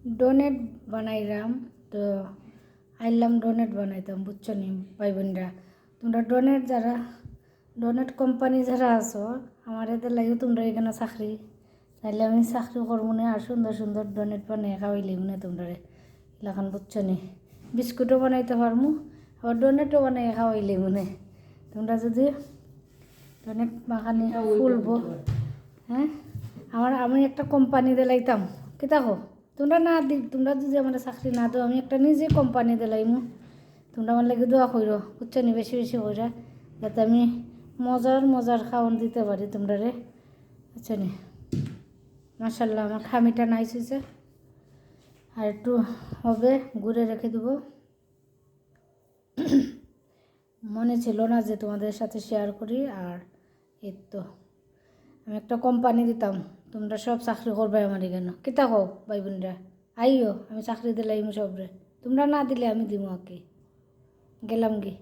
Donate বানাইলাম, তো আইলাম ডোনেট বানাইতাম, বুঝছো নি ভাই বোনরা। তোমরা ডোনেট যারা, ডোনেট কোম্পানি যারা আছো, আমার এদের লাগে তোমরা এখানে চাকরি, তাইলে আমি চাকরি করবো না, আর সুন্দর সুন্দর ডোনেট বানিয়ে খাওয়াইলি মনে তোমরা এলাকান, বুঝছো নি। বিস্কুটও বানাইতে পারমু, আবার ডোনেটও বানিয়ে খাওয়াইলি মনে। তোমরা যদি ডোনেট মাখানি ফুলবো, হ্যাঁ, আমি একটা কোম্পানি দিলাইতাম, কি দেখো তোমরা না দি, তোমরা যদি আমার চাকরি না দাও, আমি একটা নিজে কোম্পানি দিলাইমু। তোমরা আমার লাগে দোয়া করো, বুঝছো নি, বেশি বেশি করে, যাতে আমি মজার মজার খাওয়ান দিতে পারি তোমরা রে, বুঝছো নি। মাশাল্লাহ আমার খামিটা নাইস হয়েছে, আর একটু হবে ঘুরে রেখে দেবো। মনে ছিল না যে তোমাদের সাথে শেয়ার করি, আর এই তো আমি একটা কোম্পানি দিতাম, তোমরা সব চাকরি করবে আমার এখানে, কিতা কও ভাই বোনরা, আইও আমি চাকরি দিলাম সবরে, তোমরা না দিলে আমি দিব, আঁকি গেলাম গি।